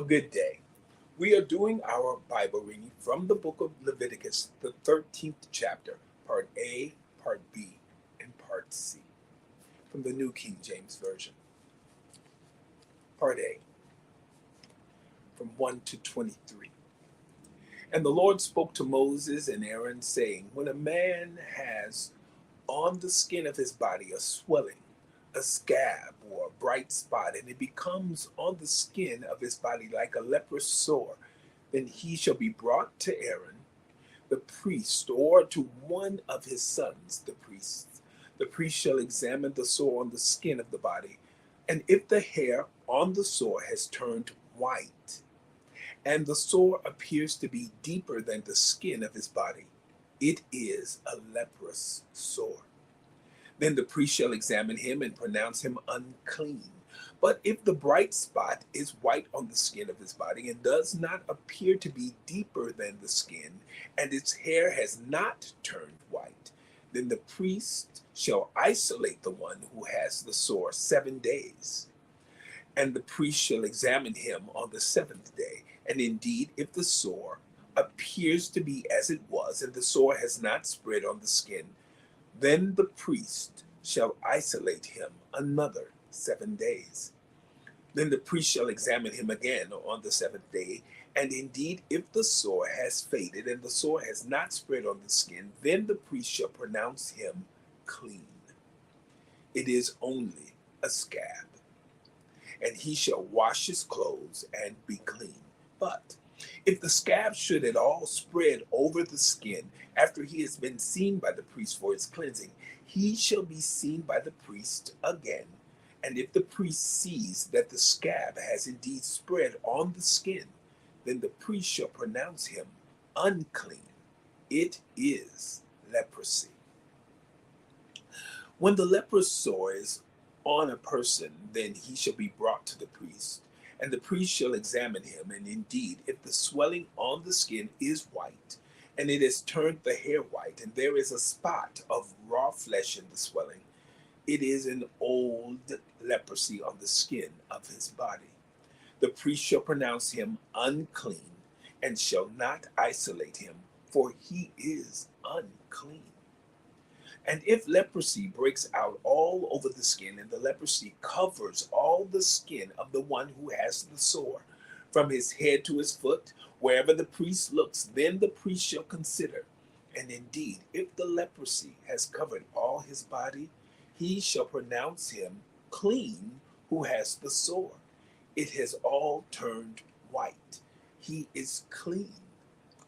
good day. We are doing our Bible reading from the book of Leviticus, the 13th chapter, part A, part B, and part C, from the New King James Version. Part A, from 1 to 23. And the Lord spoke to Moses and Aaron, saying, when a man has on the skin of his body a swelling, a scab, or a bright spot, and it becomes on the skin of his body like a leprous sore, then he shall be brought to Aaron, the priest, or to one of his sons, the priests. The priest shall examine the sore on the skin of the body, and if the hair on the sore has turned white, and the sore appears to be deeper than the skin of his body, it is a leprous sore. Then the priest shall examine him and pronounce him unclean. But if the bright spot is white on the skin of his body and does not appear to be deeper than the skin, and its hair has not turned white, then the priest shall isolate the one who has the sore 7 days. And the priest shall examine him on the seventh day. And indeed, if the sore appears to be as it was, and the sore has not spread on the skin, then the priest shall isolate him another 7 days. Then the priest shall examine him again on the seventh day. And indeed, if the sore has faded and the sore has not spread on the skin, then the priest shall pronounce him clean. It is only a scab. And he shall wash his clothes and be clean. But if the scab should at all spread over the skin after he has been seen by the priest for his cleansing, he shall be seen by the priest again. And if the priest sees that the scab has indeed spread on the skin, then the priest shall pronounce him unclean. It is leprosy. When the leprous sore is on a person, then he shall be brought to the priest, and the priest shall examine him. And indeed, if the swelling on the skin is white, and it has turned the hair white, and there is a spot of raw flesh in the swelling, it is an old leprosy on the skin of his body. The priest shall pronounce him unclean, and shall not isolate him, for he is unclean. And if leprosy breaks out all over the skin, and the leprosy covers all the skin of the one who has the sore, from his head to his foot, wherever the priest looks, then the priest shall consider. And indeed, if the leprosy has covered all his body, he shall pronounce him clean who has the sore. It has all turned white. He is clean.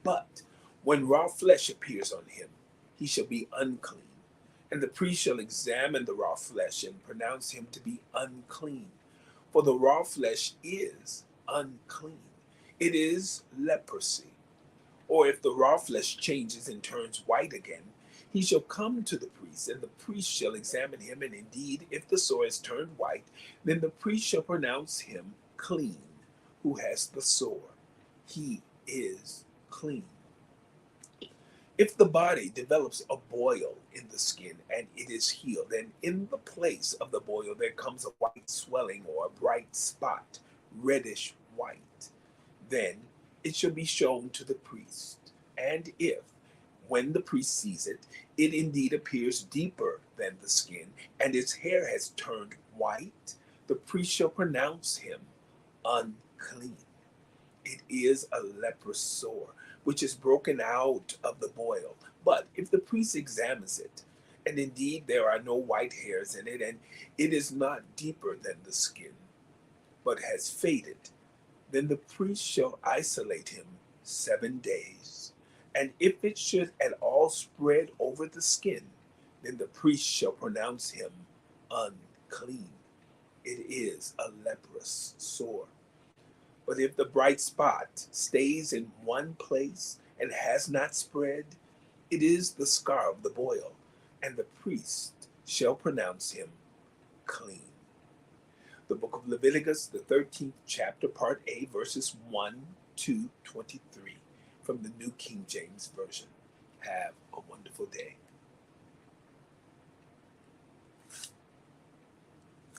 But when raw flesh appears on him, he shall be unclean. And the priest shall examine the raw flesh and pronounce him to be unclean. For the raw flesh is unclean. It is leprosy. Or if the raw flesh changes and turns white again, he shall come to the priest, and the priest shall examine him. And indeed, if the sore is turned white, then the priest shall pronounce him clean who has the sore. He is clean. If the body develops a boil in the skin and it is healed, and in the place of the boil there comes a white swelling or a bright spot, reddish white, then it shall be shown to the priest. And if, when the priest sees it, it indeed appears deeper than the skin, and its hair has turned white, the priest shall pronounce him unclean. It is a leprous sore, which is broken out of the boil. But if the priest examines it, and indeed there are no white hairs in it, and it is not deeper than the skin, but has faded, then the priest shall isolate him 7 days. And if it should at all spread over the skin, then the priest shall pronounce him unclean. It is a leprous sore. But if the bright spot stays in one place and has not spread, it is the scar of the boil, and the priest shall pronounce him clean. The book of Leviticus, the 13th chapter, part A, verses 1 to 23, from the New King James Version. Have a wonderful day.